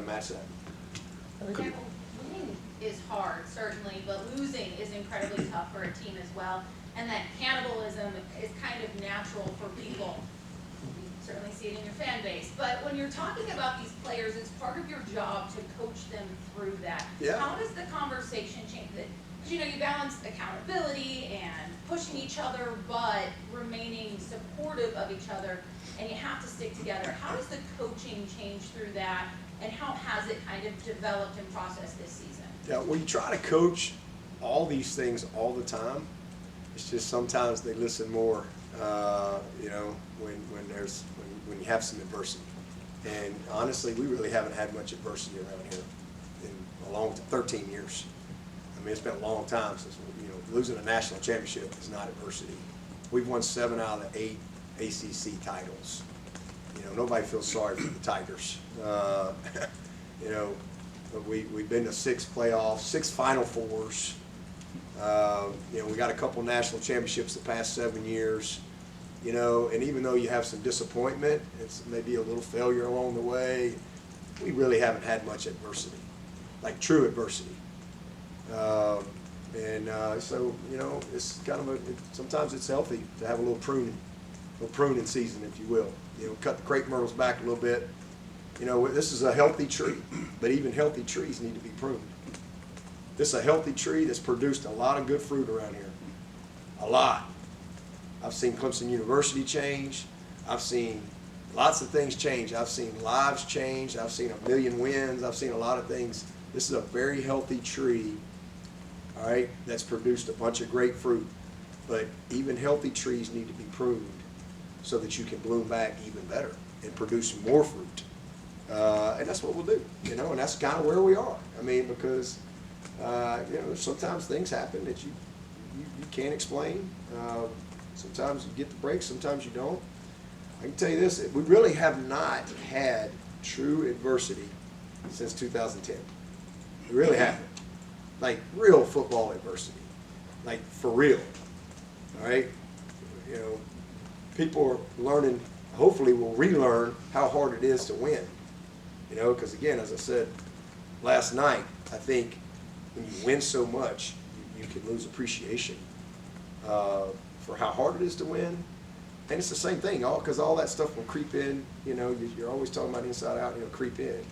to match that. Winning is hard, certainly, but losing is incredibly tough for a team as well. And that cannibalism is kind of natural for people. You certainly see it in your fan base. But when you're talking about these players, it's part of your job to coach them through that. Yeah. How does the conversation change that? Because, you know, you balance accountability and pushing each other, but remaining supportive of each other, and you have to stick together. How does the coaching change through that, and how has it kind of developed and processed this season? Yeah, well, you try to coach all these things all the time. It's just sometimes they listen more, you know, when you have some adversity. And honestly, we really haven't had much adversity around here in a long 13 years. I mean, it's been a long time since, you know, losing a national championship is not adversity. We've won 7 out of the 8 ACC titles. You know, nobody feels sorry for the Tigers. You know, we've been to 6 playoffs, 6 Final Fours. You know, we got a couple national championships the past 7 years. You know, and even though you have some disappointment, it's maybe a little failure along the way, we really haven't had much adversity, like true adversity. So, you know, it's kind of sometimes it's healthy to have a little pruning season, if you will. You know, cut the crepe myrtles back a little bit. You know, this is a healthy tree, but even healthy trees need to be pruned. This is a healthy tree that's produced a lot of good fruit around here. A lot. I've seen Clemson University change. I've seen lots of things change. I've seen lives change. I've seen 1 million wins. I've seen a lot of things. This is a very healthy tree, all right, that's produced a bunch of great fruit. But even healthy trees need to be pruned so that you can bloom back even better and produce more fruit. And that's what we'll do, you know, and that's kind of where we are. I mean, because, you know, sometimes things happen that you can't explain. Sometimes you get the break, sometimes you don't. I can tell you this, we really have not had true adversity since 2010. We really haven't. Like real football adversity. Like for real. All right? You know, people are learning, hopefully will relearn how hard it is to win. You know, because again, as I said last night, I think when you win so much, you can lose appreciation for how hard it is to win. And it's the same thing, because all that stuff will creep in. You know, you're always talking about inside out, you know, creep in.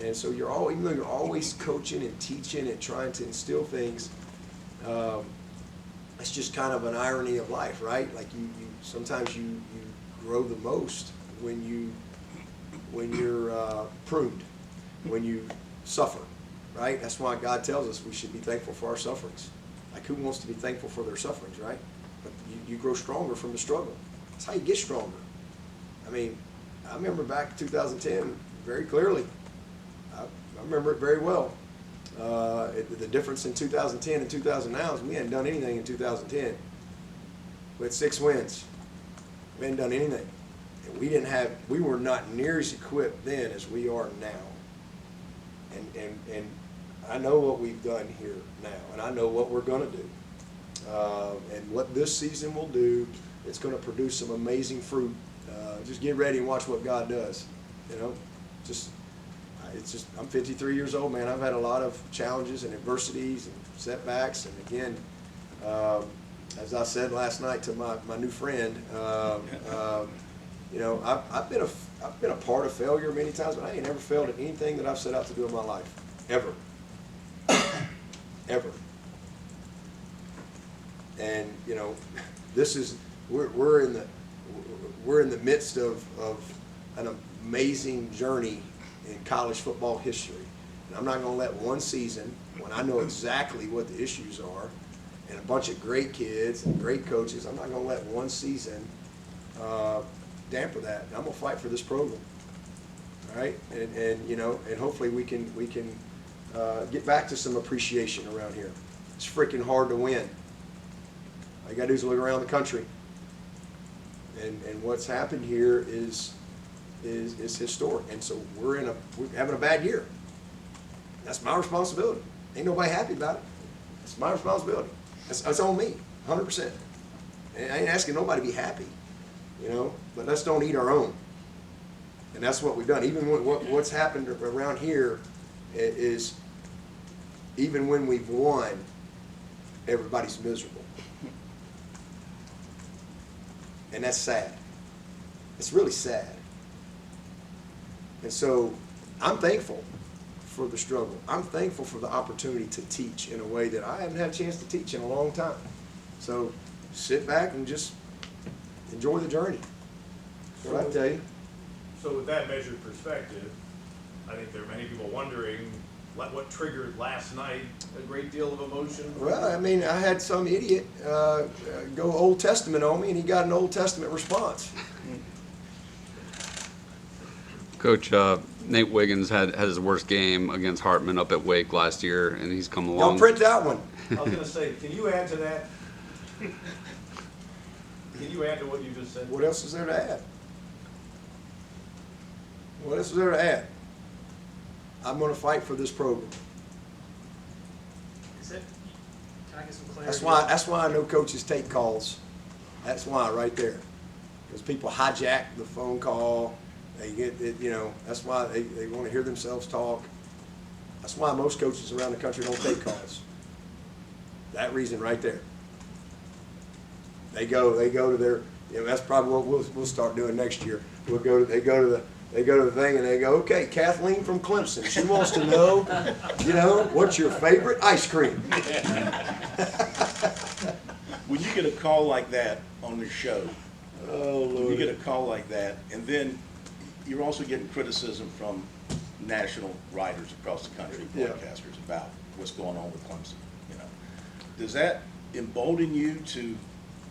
And so even though you're always coaching and teaching and trying to instill things, it's just kind of an irony of life, right? Like sometimes you grow the most when you're pruned, when you suffer, right? That's why God tells us we should be thankful for our sufferings. Like who wants to be thankful for their sufferings, right? But you grow stronger from the struggle. That's how you get stronger. I mean, I remember back in 2010 very clearly. I remember it very well. The difference in 2010 and 2000 now is we hadn't done anything in 2010. We had 6 wins. We hadn't done anything. And we were not near as equipped then as we are now. And I know what we've done here now, and I know what we're going to do. And what this season will do, it's going to produce some amazing fruit. Just get ready and watch what God does. You know, I'm 53 years old, man. I've had a lot of challenges and adversities and setbacks. And again, as I said last night to my new friend, you know, I've been a part of failure many times, but I ain't ever failed at anything that I've set out to do in my life, ever, ever. And you know, we're in the midst of an amazing journey in college football history. And I'm not going to let one season, when I know exactly what the issues are, and a bunch of great kids and great coaches, I'm not going to let one season damper that. And I'm going to fight for this program. All right, and you know, and hopefully we can get back to some appreciation around here. It's freaking hard to win. All you got to do is look around the country. And what's happened here is historic. And so we're having a bad year. That's my responsibility. Ain't nobody happy about it. It's my responsibility. That's on me, 100%. And I ain't asking nobody to be happy, you know, but let's don't eat our own. And that's what we've done. Even what's happened around here is, even when we've won, everybody's miserable. And that's sad. It's really sad. And so I'm thankful for the struggle. I'm thankful for the opportunity to teach in a way that I haven't had a chance to teach in a long time. So sit back and just enjoy the journey. That's what I tell you. So with that measured perspective, I think there are many people wondering what triggered last night a great deal of emotion. Well, I mean, I had some idiot go Old Testament on me, and he got an Old Testament response. Coach, Nate Wiggins had his worst game against Hartman up at Wake last year, and he's come along. Don't print that one. I was going to say, can you add to that? Can you add to what you just said? What else is there to add? What else is there to add? I'm going to fight for this program. Is it? Can I get some clarity? That's why I know coaches take calls. That's why right there, because people hijack the phone call. They get it, you know. That's why they want to hear themselves talk. That's why most coaches around the country don't take calls. That reason right there. They go to their. You know, that's probably what we'll start doing next year. They go to the thing and they go, okay, Kathleen from Clemson. She wants to know, you know, what's your favorite ice cream? When you get a call like that on the show, Oh, when you Lord. get a call like that, and then you're also getting criticism from national writers across the country, Yeah. broadcasters, about what's going on with Clemson. You know, does that embolden you to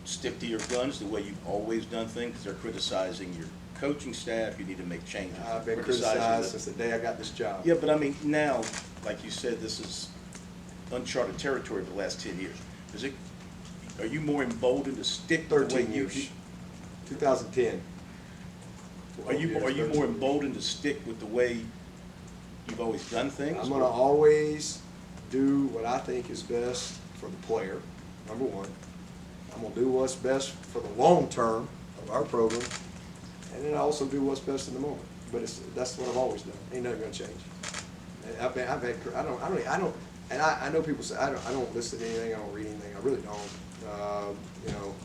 stick to your guns the way you've always done things? Because they're criticizing your coaching staff, you need to make changes. I've been Criticizing criticized the- since the day I got this job. Yeah, but I mean, now, like you said, this is uncharted territory for the last 10 years. Are you more emboldened to stick the way 13 you? years. 2010. Are you more emboldened to stick with the way you've always done things? I'm going to always do what I think is best for the player, number one. I'm going to do what's best for the long term of our program, and then I also do what's best in the moment. But that's what I've always done. Ain't nothing going to change. I know people say I don't listen to anything, I don't read anything. I really don't. You know,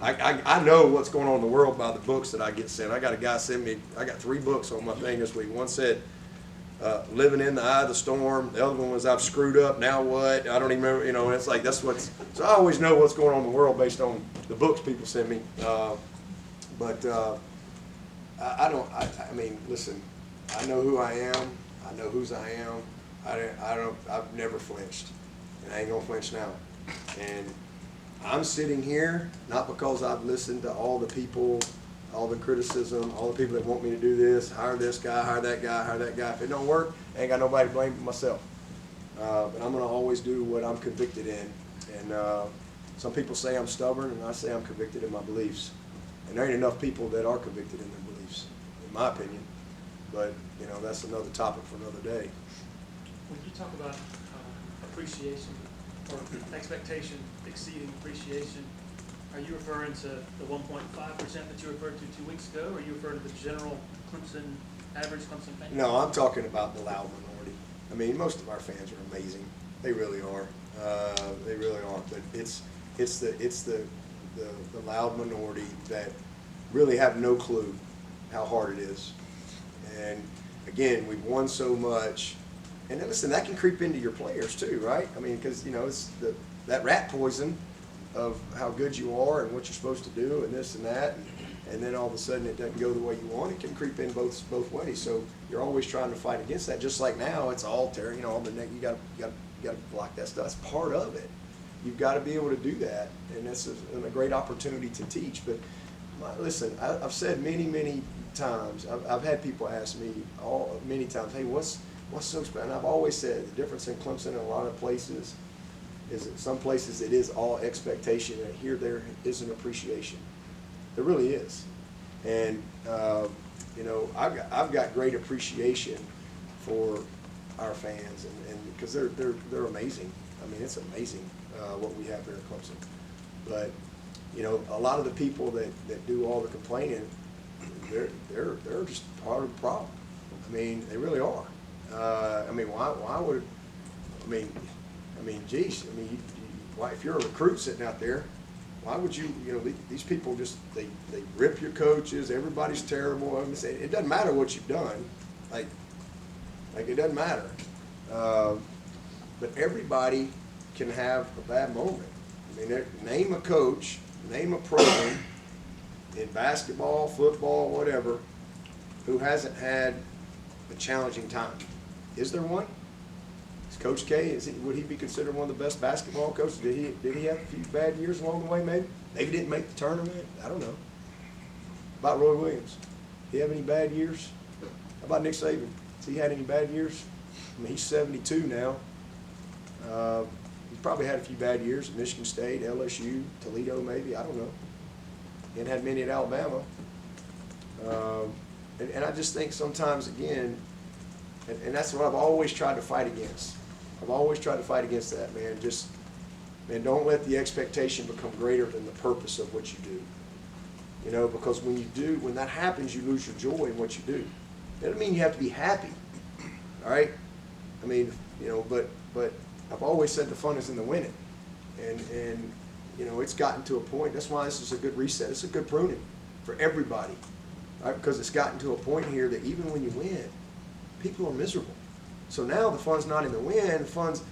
I know what's going on in the world by the books that I get sent. I got a guy send me. I got 3 books on my thing this week. One said "Living in the Eye of the Storm." The other one was "I've screwed up. Now what?" I don't even remember. You know, and it's like that's what's. So I always know what's going on in the world based on the books people send me. But I don't. I mean, listen. I know who I am. I know whose I am. I've never flinched, and I ain't gonna flinch now. And I'm sitting here not because I've listened to all the people, all the criticism, all the people that want me to do this, hire this guy, hire that guy, hire that guy. If it don't work, I ain't got nobody to blame but myself. But I'm gonna always do what I'm convicted in. And some people say I'm stubborn, and I say I'm convicted in my beliefs. And there ain't enough people that are convicted in their beliefs, in my opinion. But you know, that's another topic for another day. When you talk about appreciation or expectation exceeding appreciation, are you referring to the 1.5% that you referred to 2 weeks ago, or are you referring to the general Clemson, average Clemson fan? No, I'm talking about the loud minority. I mean, most of our fans are amazing. They really are. They really are. But it's the loud minority that really have no clue how hard it is. And again, we've won so much. And then listen, that can creep into your players too, right? I mean, because you know it's that rat poison of how good you are and what you're supposed to do and this and that, and then all of a sudden it doesn't go the way you want. It can creep in both ways. So you're always trying to fight against that. Just like now, it's all tearing. You know, all the neck. You got to block that stuff. That's part of it. You've got to be able to do that, and this is a great opportunity to teach. But listen, I've said many times. I've had people ask me many times, hey, what's so special? And I've always said the difference in Clemson and a lot of places is that some places it is all expectation, and here there is an appreciation. There really is. And you know, I've got great appreciation for our fans, and because they're amazing. I mean, it's amazing what we have here at Clemson. But you know, a lot of the people that do all the complaining, they're just part of the problem. I mean, they really are. I mean, why would, I mean, geez, I mean, why, if you're a recruit sitting out there, why would you, these people just, they rip your coaches, everybody's terrible. I'm saying, it doesn't matter what you've done, like it doesn't matter. But everybody can have a bad moment. I mean, name a coach, name a program in basketball, football, whatever, who hasn't had a challenging time. Is there one? Is Coach K, would he be considered one of the best basketball coaches? Did he have a few bad years along the way, maybe? Maybe didn't make the tournament. I don't know. About Roy Williams. He have any bad years? How about Nick Saban? Has he had any bad years? I mean, he's 72 now. He's probably had a few bad years at Michigan State, LSU, Toledo maybe, I don't know. He hadn't had many at Alabama. And I just think sometimes, again, and that's what I've always tried to fight against. I've always tried to fight against that, man. Just, man, don't let the expectation become greater than the purpose of what you do. Because when you do, when that happens, you lose your joy in what you do. That doesn't mean you have to be happy, all right? I mean, but I've always said the fun is in the winning. And it's gotten to a point, that's why this is a good reset. It's a good pruning for everybody, right? Because it's gotten to a point here that even when you win, people are miserable. So now the fun's not in the win,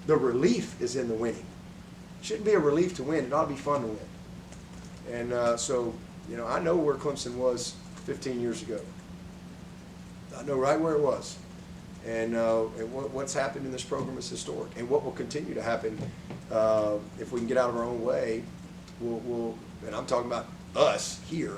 the relief is in the winning. It shouldn't be a relief to win, it ought to be fun to win. And so, I know where Clemson was 15 years ago. I know right where it was. And what's happened in this program is historic. And what will continue to happen if we can get out of our own way, and I'm talking about us here,